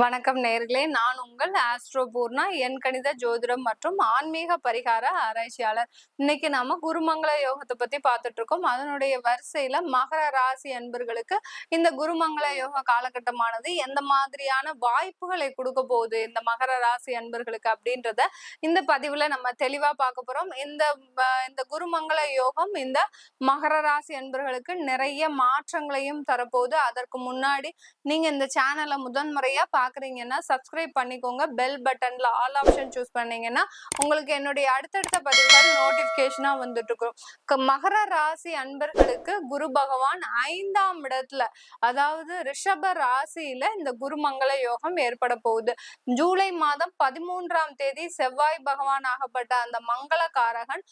வணக்கம் நேர்களே, நான் உங்கள் ஆஸ்ட்ரோ பூர்ணா, எண் கணித ஜோதிடம் மற்றும் ஆன்மீக பரிகார ஆராய்ச்சியாளர். இன்னைக்கு நாம குருமங்கள யோகத்தை பத்தி பார்த்துட்டு இருக்கோம். அதனுடைய வரிசையில மகர ராசி அன்பர்களுக்கு இந்த குருமங்கள யோக காலகட்டமானது எந்த மாதிரியான வாய்ப்புகளை கொடுக்க போகுது இந்த மகர ராசி அன்பர்களுக்கு அப்படின்றத இந்த பதிவுல நம்ம தெளிவா பார்க்க போறோம். இந்த குருமங்கள யோகம் இந்த மகர ராசி அன்பர்களுக்கு நிறைய மாற்றங்களையும் தரப்போகுது. அதற்கு முன்னாடி நீங்க இந்த சேனலை முதன்முறையா பாக்குறீங்கன்னா சப்ஸ்கிரைப் பண்ணிக்கோங்க. பெல் பட்டன்ல ஆல் ஆப்ஷன் சூஸ் பண்ணீங்கன்னா உங்களுக்கு என்னுடைய அடுத்தடுத்த பதிவுகள் நோட்டிபிகேஷனா வந்துட்டு இருக்கும். மகர ராசி அன்பர்களுக்கு குரு பகவான் 5ஆம் இடத்துல, அதாவது ரிஷப ராசியில இந்த குருமங்கள யோகம் ஏற்பட போகுது. ஜூலை மாதம் 13ஆம் தேதி செவ்வாய் பகவான் ஆகப்பட்ட அந்த மங்களகாரகன்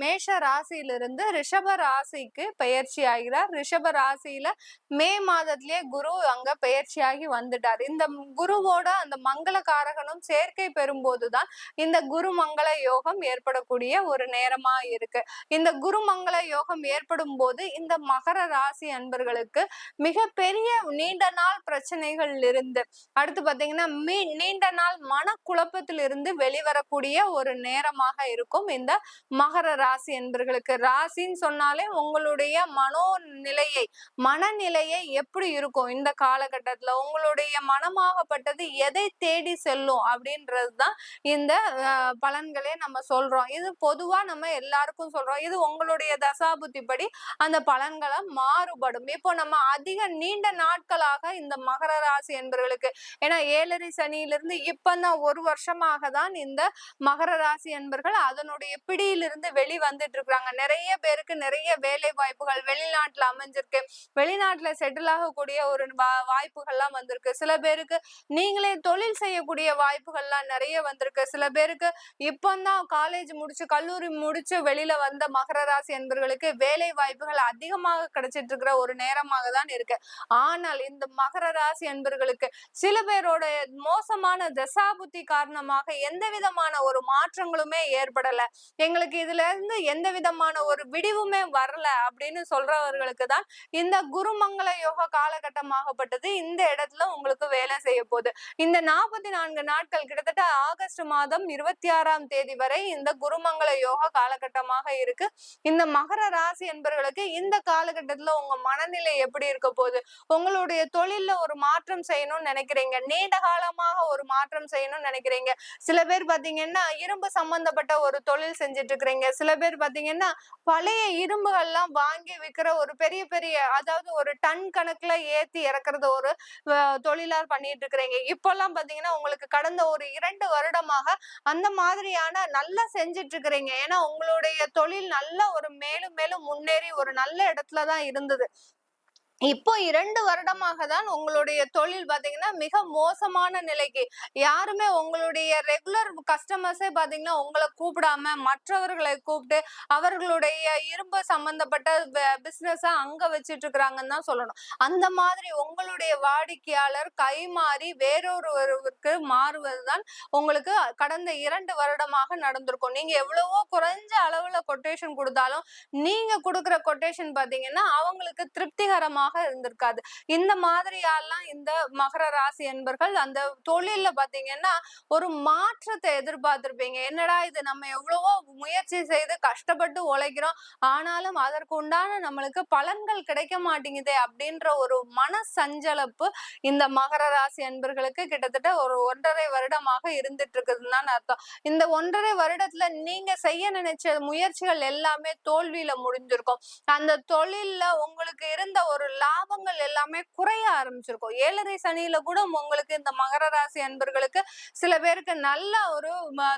மேஷ ராசியிலிருந்து ரிஷப ராசிக்கு பெயர்ச்சி ஆகிறார். ரிஷப ராசியில மே மாதத்திலேயே குரு அங்க பெயர்ச்சியாகி வந்துட்டார். இந்த குருவோட அந்த மங்களகாரகனும் சேர்க்கை பெறும்போதுதான் இந்த குரு மங்கள யோகம் ஏற்படக்கூடிய ஒரு நேரமா இருக்கு. இந்த குரு மங்கள யோகம் ஏற்படும் போது இந்த மகர ராசி அன்பர்களுக்கு மிகப்பெரிய நீண்ட நாள் பிரச்சனைகள் இருந்து, அடுத்து பாத்தீங்கன்னா நீண்ட நாள் மனக்குழப்பத்திலிருந்து வெளிவரக்கூடிய ஒரு நேரமாக இருக்கும் இந்த மகர ராசி என்பர்களுக்கு. ராசின்னு சொன்னாலே உங்களுடைய மனநிலையை எப்படி இருக்கும் இந்த காலகட்டத்துல, உங்களுடைய மனமாகப்பட்டது எதை தேடி செல்லும் அப்படின்றதுதான் இந்த பலன்களே நம்ம சொல்றோம். இது பொதுவா நம்ம எல்லாருக்கும் சொல்றோம். இது உங்களுடைய தசாபுத்தி படி அந்த பலன்களை மாறுபடும். இப்போ நம்ம அதிக நீண்ட நாட்களாக இந்த மகர ராசி என்பர்களுக்கு, ஏன்னா 7.5 சனியிலிருந்து இப்பதான் 1 வருஷமாக தான் இந்த மகர ராசி என்பர்கள் அதனுடைய பிடியிலிருந்து வந்துட்டு இருக்காங்க. நிறைய பேருக்கு நிறைய வேலை வாய்ப்புகள் வெளிநாட்டுல அமைஞ்சிருக்கு. வெளிநாட்டுல செட்டில் ஆகக்கூடிய ஒரு வாய்ப்புகள்லாம் வந்திருக்கு. சில பேருக்கு நீங்களே தொழில் செய்யக்கூடிய வாய்ப்புகள்லாம் நிறைய வந்திருக்கு. சில பேருக்கு இப்பதான் காலேஜ் முடிச்சு கல்லூரி முடிச்சு வெளியில வந்த மகர ராசி என்பர்களுக்கு வேலை வாய்ப்புகள் அதிகமாக கிடைச்சிட்டு இருக்கிற ஒரு நேரமாக தான் இருக்கு. ஆனால் இந்த மகர ராசி என்பர்களுக்கு சில பேரோட மோசமான தசாபுத்தி காரணமாக எந்த விதமான ஒரு மாற்றங்களுமே ஏற்படல, எங்களுக்கு இதுல இருந்து எந்த விதமான ஒரு விடிவுமே வரல அப்படின்னு சொல்றவர்களுக்கு தான் இந்த குருமங்கள யோக காலகட்டமாகப்பட்டது இந்த இடத்துல உங்களுக்கு வேலை செய்ய போகுது. இந்த 44 நாட்கள், கிட்டத்தட்ட ஆகஸ்ட் மாதம் 26ஆம் தேதி வரை இந்த குருமங்கள யோக காலகட்டமாக இருக்கு. இந்த மகர ராசி என்பவர்களுக்கு இந்த காலகட்டத்துல உங்க மனநிலை எப்படி இருக்க போகுது, உங்களுடைய தொழில்ல ஒரு மாற்றம் செய்யணும்னு நினைக்கிறீங்க, நீண்ட காலமாக ஒரு மாற்றம் செய்யணும்னு நினைக்கிறீங்க. சில பேர் பாத்தீங்கன்னா இரும்பு சம்பந்தப்பட்ட ஒரு தொழில் செஞ்சுட்டு இருக்கிறீங்க. சில பேர் பாத்தீங்கன்னா பழைய இரும்புகள்லாம் வாங்கி விற்கிற ஒரு பெரிய பெரிய, அதாவது ஒரு டன் கணக்குல ஏத்தி இறக்குறது ஒரு தொழிலா பண்ணிட்டு இருக்கிறீங்க. இப்பெல்லாம் பாத்தீங்கன்னா உங்களுக்கு கடந்த ஒரு 2 வருடமாக அந்த மாதிரியான நல்லா செஞ்சுட்டு இருக்கிறீங்க. ஏன்னா உங்களுடைய தொழில் நல்ல ஒரு மேலும் மேலும் முன்னேறி ஒரு நல்ல இடத்துலதான் இருந்தது. இப்போ 2 வருடமாக தான் உங்களுடைய தொழில் பாத்தீங்கன்னா மிக மோசமான நிலைக்கு, யாருமே உங்களுடைய ரெகுலர் கஸ்டமர்ஸே பாத்தீங்கன்னா உங்களை கூப்பிடாம மற்றவர்களை கூப்பிட்டு அவர்களுடைய இரும்பு சம்பந்தப்பட்ட பிசினஸ அங்க வச்சிட்டு இருக்கிறாங்கன்னு தான் சொல்லணும். அந்த மாதிரி உங்களுடைய வாடிக்கையாளர் கைமாறி வேறொருவருக்கு மாறுவதுதான் உங்களுக்கு கடந்த 2 வருடமாக நடந்திருக்கும். நீங்க எவ்வளவோ குறைஞ்ச அளவுல கொட்டேஷன் கொடுத்தாலும் நீங்க கொடுக்குற கொட்டேஷன் பாத்தீங்கன்னா அவங்களுக்கு திருப்திகரமாக இருந்திருக்காது. இந்த மாதிரியெல்லாம் இந்த மகர ராசி என்பர்கள் அந்த தொழில்ல பாத்தீங்கன்னா ஒரு மாற்றத்தை எதிர்பார்த்திருப்பீங்க. என்னடா இது, நம்ம எவ்வளவோ முயற்சி செய்து கஷ்டப்பட்டு உழைக்கிறோம், ஆனாலும் அதற்கு உண்டான நம்மளுக்கு பலன்கள் கிடைக்க மாட்டேங்குதே அப்படின்ற ஒரு மன சஞ்சலப்பு இந்த மகர ராசி என்பர்களுக்கு கிட்டத்தட்ட ஒரு 1.5 வருடமாக இருந்துட்டு இருக்குதுன்னு தான் அர்த்தம். இந்த 1.5 வருடத்துல நீங்க செய்ய நினைச்ச முயற்சிகள் எல்லாமே தோல்வியில முடிஞ்சிருக்கும். அந்த தொழில்ல உங்களுக்கு இருந்த ஒரு லாபங்கள் எல்லாமே குறைய ஆரம்பிச்சிருக்கும். 7.5 சனியில கூட உங்களுக்கு இந்த மகர ராசி அன்பர்களுக்கு சில பேருக்கு நல்ல ஒரு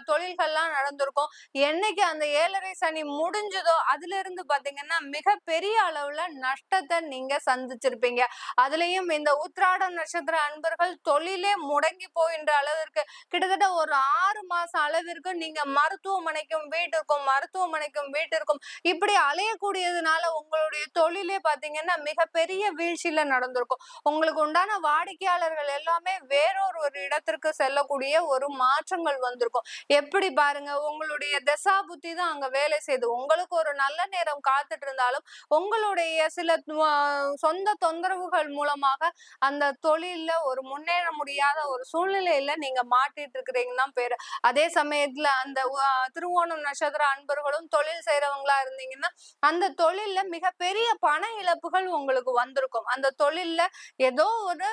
தொழில்கள்லாம் நடந்திருக்கும். என்னைக்கு அந்த 7.5 சனி முடிஞ்சதோ அதுல இருந்து பாத்தீங்கன்னா மிக பெரிய அளவுல நஷ்டத்தை நீங்க சந்திச்சிருப்பீங்க. அதுலயும் இந்த உத்திராடம் நட்சத்திர அன்பர்கள் தொழிலே முடங்கி போகின்ற அளவிற்கு கிட்டத்தட்ட ஒரு 6 மாசம் அளவிற்கு நீங்க மருத்துவமனைக்கும் மருத்துவமனைக்கும் வீட்டிற்கும் இப்படி அலையக்கூடியதுனால உங்களுடைய தொழிலே பாத்தீங்கன்னா மிகப்பெரிய வீழ்ச்சியில நடந்திருக்கும். உங்களுக்கு உண்டான வாடிக்கையாளர்கள் எல்லாமே வேறொரு இடத்திற்கு செல்லக்கூடிய ஒரு மாற்றங்கள் வந்திருக்கும். எப்படி பாருங்க, உங்களுடைய தசா புத்தி தான் அங்க வேலை செய்யுது. உங்களுக்கு ஒரு நல்ல நேரம் காத்துட்டு இருந்தாலும் உங்களுடைய சில சொந்த தொந்தரவுகள் மூலமாக அந்த தொழில்ல ஒரு முன்னேற முடியாத ஒரு சூழ்நிலையில நீங்க மாட்டிட்டு இருக்கிறீங்கன்னு தான் பேரு. அதே சமயத்துல அந்த திருவோணம் நட்சத்திர அன்பர்களும் தொழில் செய்யறவங்களா இருந்தீங்கன்னா அந்த தொழில்ல மிகப்பெரிய பண இழப்புகள் உங்களுக்கு வந்திருக்கும். அந்த தொழில்ல ஏதோ ஒரு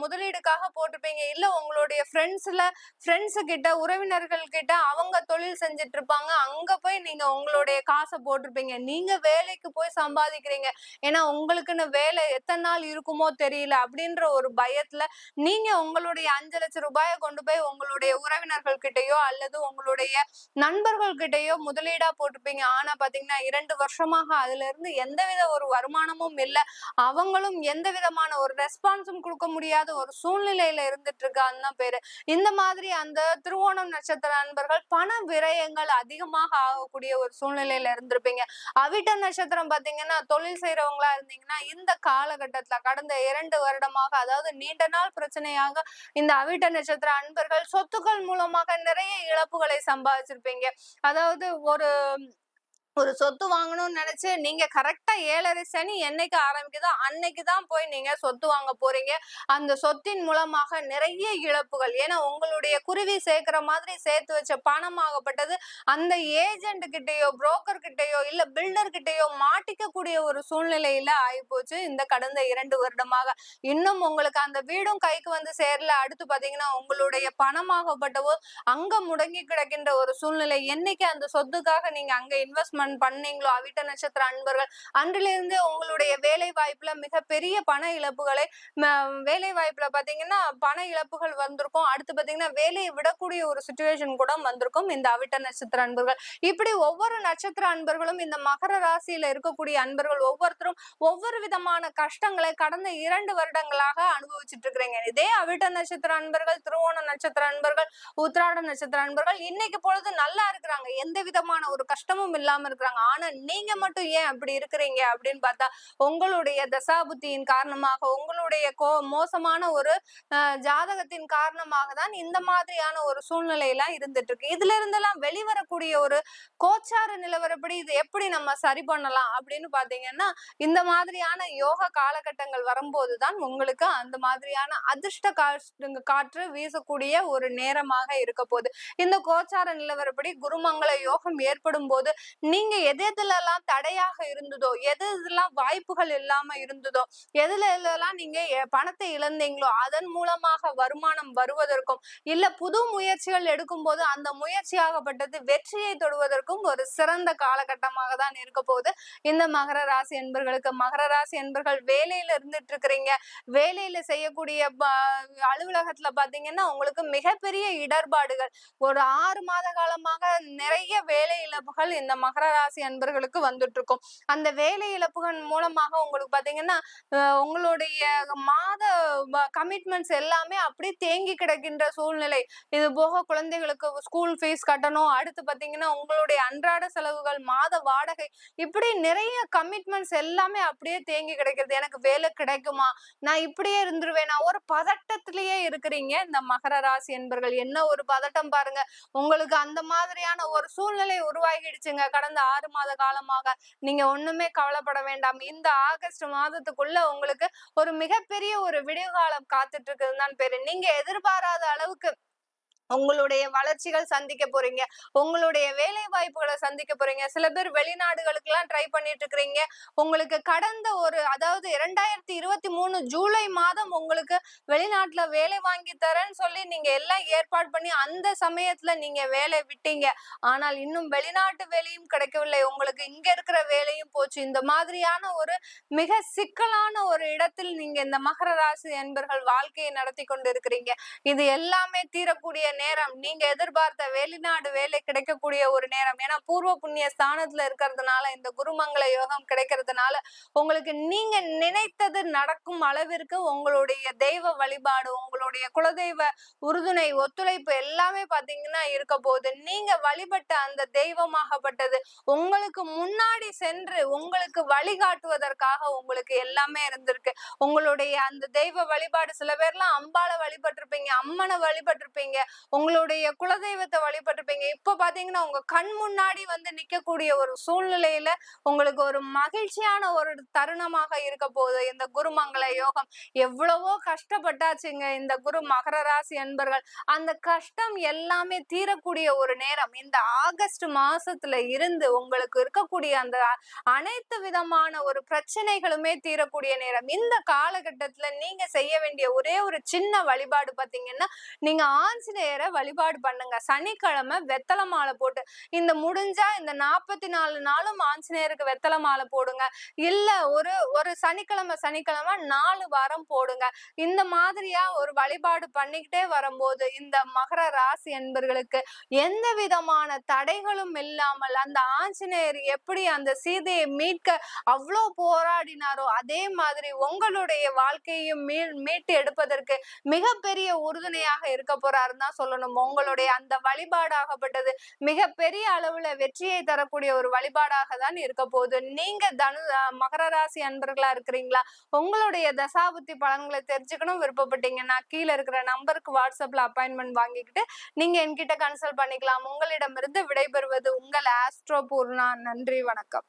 முதலீடுக்காக போட்டிருப்பீங்க, இல்ல உங்களுடைய ஃப்ரெண்ட்ஸ் கிட்ட உறவினர்கள் கிட்ட அவங்க தொழில் செஞ்சுட்டு இருப்பாங்க, அங்க போய் நீங்க உங்களுடைய காசை போட்டிருப்பீங்க. நீங்க வேலைக்கு போய் சம்பாதிக்கிறீங்க, ஏன்னா உங்களுக்குன்னு வேலை எத்தனை நாள் இருக்குமோ தெரியல அப்படின்ற ஒரு பயத்துல நீங்க உங்களுடைய 5 லட்சம் ரூபாயை கொண்டு போய் உங்களுடைய உறவினர்கள் கிட்டயோ அல்லது உங்களுடைய நண்பர்கள் கிட்டயோ முதலீடா போட்டிருப்பீங்க. ஆனா பாத்தீங்கன்னா 2 வருஷமாக அதுல இருந்து எந்தவித ஒரு வருமானமும் இல்ல, அவங்களும் எந்த விதமான ஒரு ரெஸ்பான்ஸும் கொடுக்க முடியாத ஒரு சூழ்நிலையில இருந்துட்டு இருக்கான்னு தான் பேரு. இந்த மாதிரி அந்த திருவோணம் நட்சத்திர அன்பர்கள் பண விரயங்கள் அதிகமாக ஆகக்கூடிய ஒரு சூழ்நிலையில இருந்திருப்பீங்க. அவிட்ட நட்சத்திரம் பாத்தீங்கன்னா தொழில் செய்யறவங்களா இருந்தீங்கன்னா இந்த காலகட்டத்துல கடந்த 2 வருடமாக, அதாவது நீண்ட நாள் பிரச்சனையாக இந்த அவிட்ட நட்சத்திர அன்பர்கள் சொத்துக்கள் மூலமாக நிறைய இழப்புகளை சம்பாதிச்சிருப்பீங்க. அதாவது ஒரு சொத்து வாங்கணும்னு நினைச்சு நீங்க கரெக்டா 7:30 சனி என்னைக்கு ஆரம்பிக்குதோ அன்னைக்குதான் போய் நீங்க சொத்து வாங்க போறீங்க. அந்த சொத்தின் மூலமாக நிறைய இழப்புகள், ஏன்னா உங்களுடைய குருவி சேர்க்கிற மாதிரி சேர்த்து வச்ச பணமாகப்பட்டது அந்த ஏஜென்ட் கிட்டயோ புரோக்கர் கிட்டயோ இல்ல பில்டர் கிட்டயோ மாட்டிக்கக்கூடிய ஒரு சூழ்நிலையில ஆயிப்போச்சு இந்த கடந்த 2 வருடமாக. இன்னும் உங்களுக்கு அந்த வீடும் கைக்கு வந்து சேரல. அடுத்து பாத்தீங்கன்னா உங்களுடைய பணமாகப்பட்டவோ அங்க முடங்கி கிடக்கின்ற ஒரு சூழ்நிலை. என்னைக்கு அந்த சொத்துக்காக நீங்க அங்க இன்வெஸ்ட்மெண்ட் பண்ணீங்களோ அவிட்ட நட்சத்திர அன்பர்கள், அன்றிலிருந்து உங்களுடைய வேலை வாய்ப்புல மிகப்பெரிய பண இழப்புகளை வேலை வாய்ப்புல பாத்தீங்கன்னா பண இழப்புகள் வந்திருக்கும். அடுத்து பாத்தீங்கன்னா வேலையை விடக்கூடிய ஒரு சிச்சுவேஷன் கூட வந்திருக்கும் இந்த அவிட்ட நட்சத்திர அன்பர்கள். இப்படி ஒவ்வொரு நட்சத்திர அன்பர்களும் இந்த மகர ராசியில இருக்கக்கூடிய அன்பர்கள் ஒவ்வொருத்தரும் ஒவ்வொரு விதமான கஷ்டங்களை கடந்த 2 வருடங்களாக அனுபவிச்சுட்டு இருக்கிறீங்க. இதே அவிட்ட நட்சத்திர அன்பர்கள், திருவோண நட்சத்திர அன்பர்கள், உத்திராட நட்சத்திர அன்பர்கள் இன்னைக்கு பொழுது நல்லா இருக்கிறாங்க, எந்த விதமான ஒரு கஷ்டமும் இல்லாம இருக்கிறாங்க. ஆனா நீங்க மட்டும் ஏன் அப்படி இருக்கிறீங்க அப்படின்னு பார்த்தா உங்களுடைய தசாபுத்தியின் காரணமாக, உங்களுடைய மோசமான ஒரு ஜாதகத்தின் காரணமாக தான் இந்த மாதிரியான ஒரு சூழ்நிலையெல்லாம் இருந்துட்டு இருக்கு. இதுல இருந்தெல்லாம் வெளிவரக்கூடிய ஒரு கோச்சார நிலவரப்படி இது எப்படி நம்ம சரி பண்ணலாம் அப்படின்னு பாத்தீங்கன்னா இந்த மாதிரியான யோக காலகட்டங்கள் வரும்போதுதான் உங்களுக்கு அந்த மாதிரியான அதிர்ஷ்ட காற்று வீசக்கூடிய ஒரு நேரமாக இருக்க போகுது. இந்த கோச்சார நிலவரப்படி குருமங்கள யோகம் ஏற்படும் போது நீங்க எதெல்லாம் தடையாக இருந்ததோ, எதெல்லாம் வாய்ப்புகள் இல்லாம இருந்ததோ, எதுலாம் நீங்க பணத்தை இழந்தீங்களோ அதன் மூலமாக வருமானம் வருவதற்கும், இல்ல புது முயற்சிகள் எடுக்கும் போது அந்த முயற்சியாகப்பட்டது வெற்றியை தொடுவதற்கும் ஒரு சிறந்த காலகட்டமாக தான் இருக்க போகுது இந்த மகர ராசி என்பர்களுக்கு. மகர ராசி என்பர்கள் வேலையில இருந்துட்டு இருக்கிறீங்க, வேலையில செய்யக்கூடிய அலுவலகத்துல பாத்தீங்கன்னா உங்களுக்கு மிகப்பெரிய இடர்பாடுகள், ஒரு 6 மாத காலமாக நிறைய வேலை இழப்புகள் இந்த மகர ராசி அன்பர்களுக்கு வந்துட்டு இருக்கும். அந்த வேலை இழப்புகள் மூலமாக உங்களுக்கு பாத்தீங்கன்னா உங்களுடைய மாத கமிட்மெண்ட்ஸ் எல்லாமே அப்படியே தேங்கி கிடக்கின்ற சூழ்நிலை. இது போக குழந்தைகளுக்கு ஸ்கூல் ஃபீஸ் கட்டணும், அடுத்து பாத்தீங்கன்னா உங்களுடைய அன்றாட செலவுகள், மாத வாடகை, இப்படி நிறைய கமிட்மெண்ட்ஸ் எல்லாமே அப்படியே தேங்கி கிடைக்கிறது. எனக்கு வேலை கிடைக்குமா, நான் இப்படியே இருந்துருவேனா, ஒரு பதட்டத்திலேயே இருக்கிறீங்க இந்த மகர ராசி என்பர்கள். என்ன ஒரு பதட்டம் பாருங்க, உங்களுக்கு அந்த மாதிரியான ஒரு சூழ்நிலை உருவாகிடுச்சுங்க கடந்த 6 மாத காலமாக. நீங்க ஒண்ணுமே கவலைப்பட வேண்டாம். இந்த ஆகஸ்ட் மாதத்துக்குள்ள உங்களுக்கு ஒரு மிகப்பெரிய ஒரு விடிவு காலம் காத்துட்டு இருக்குதுன்னு தான் பேரு. நீங்க எதிர்பாராத அளவுக்கு உங்களுடைய வளர்ச்சிகள் சந்திக்க போறீங்க, உங்களுடைய வேலை வாய்ப்புகளை சந்திக்க போறீங்க. சில பேர் வெளிநாடுகளுக்கு எல்லாம் ட்ரை பண்ணிட்டு இருக்கிறீங்க. உங்களுக்கு கடந்த அதாவது 2023 ஜூலை மாதம் உங்களுக்கு வெளிநாட்டுல வேலை வாங்கி தரேன்னு சொல்லி நீங்க எல்லாம் ஏற்பாடு பண்ணி அந்த சமயத்துல நீங்க வேலை விட்டீங்க. ஆனால் இன்னும் வெளிநாட்டு வேலையும் கிடைக்கவில்லை, உங்களுக்கு இங்க இருக்கிற வேலையும் போச்சு. இந்த மாதிரியான ஒரு மிக சிக்கலான ஒரு இடத்தில் நீங்க இந்த மகர ராசி என்பர்கள் வாழ்க்கையை நடத்தி கொண்டு இருக்கிறீங்க. இது எல்லாமே தீரக்கூடிய நேரம். நீங்க எதிர்பார்த்த வெளிநாடு வேலை கிடைக்கக்கூடிய ஒரு நேரம். ஏன்னா பூர்வ புண்ணிய ஸ்தானத்துல இருக்கிறதுனால, இந்த குருமங்கள யோகம் கிடைக்கிறதுனால உங்களுக்கு நீங்க நினைத்தது நடக்கும் அளவிற்கு உங்களுடைய தெய்வ வழிபாடு, உங்களுடைய குலதெய்வ உறுதுணை, ஒத்துழைப்பு எல்லாமே பாத்தீங்கன்னா இருக்க போகுது. நீங்க வழிபட்ட அந்த தெய்வமாகப்பட்டது உங்களுக்கு முன்னாடி சென்று உங்களுக்கு வழிகாட்டுவதற்காக உங்களுக்கு எல்லாமே இருந்திருக்கு. உங்களுடைய அந்த தெய்வ வழிபாடு, சில பேர்லாம் அம்பாள வழிபட்டிருப்பீங்க, அம்மனை வழிபட்டிருப்பீங்க, உங்களுடைய குலதெய்வத்தை வழிபட்டிருப்பீங்க. இப்ப பாத்தீங்கன்னா உங்க கண் முன்னாடி வந்து நிக்கக்கூடிய ஒரு சூழ்நிலையில உங்களுக்கு ஒரு மகிழ்ச்சியான ஒரு தருணமாக இருக்க போகுது இந்த குருமங்கள யோகம். எவ்வளவோ கஷ்டப்பட்டாச்சுங்க இந்த குரு மகர ராசி அன்பர்கள். அந்த கஷ்டம் எல்லாமே தீரக்கூடிய ஒரு நேரம். இந்த ஆகஸ்ட் மாசத்துல இருந்து உங்களுக்கு இருக்கக்கூடிய அந்த அனைத்து விதமான ஒரு பிரச்சனைகளுமே தீரக்கூடிய நேரம். இந்த காலகட்டத்துல நீங்க செய்ய வேண்டிய ஒரே ஒரு சின்ன வழிபாடு பாத்தீங்கன்னா, நீங்க ஆஞ்சநேயரை வழிபாடு பண்ணுங்க. சனிக்கிழமை வெத்தலை மாலை போட்டு, இந்த முடிஞ்சா இந்த 44 நாளும் ஆஞ்சநேயருக்கு வெத்தலை மாலை போடுங்க. இல்ல ஒரு ஒரு சனிக்கிழமை 4 வாரம் போடுங்க. இந்த மாதிரியா ஒரு வழிபாடு பண்ணிக்கிட்டே வரும்போது இந்த மகர ராசி என்பர்களுக்கு எந்த விதமான தடைகளும் இல்லாமல் அந்த ஆஞ்சநேயர் எப்படி அந்த சீதையை மீட்க அவ்வளோ போராடினாரோ, அதே மாதிரி உங்களுடைய வாழ்க்கையும் மீட்டு எடுப்பதற்கு மிகப்பெரிய உறுதுணையாக இருக்க போறாருன்னு தான் சொல்லணும். உங்களுடைய அந்த வழிபாடாகப்பட்டது மிகப்பெரிய அளவுல வெற்றியை தரக்கூடிய ஒரு வழிபாடாக தான் இருக்க போகுது. நீங்க மகர ராசி அன்பர்களா இருக்கிறீங்களா? உங்களுடைய தசாபுத்தி பலன்களை தெரிஞ்சுக்கணும் விருப்பப்பட்டீங்கன்னா கீழே இருக்கிற நம்பருக்கு வாட்ஸ்அப்ல அப்பாயின்மெண்ட் வாங்கிக்கிட்டு நீங்க என்கிட்ட கன்சல்ட் பண்ணிக்கலாம். உங்களிடமிருந்து விடைபெறுவது உங்கள் ஆஸ்ட்ரோ பூர்ணா. நன்றி, வணக்கம்.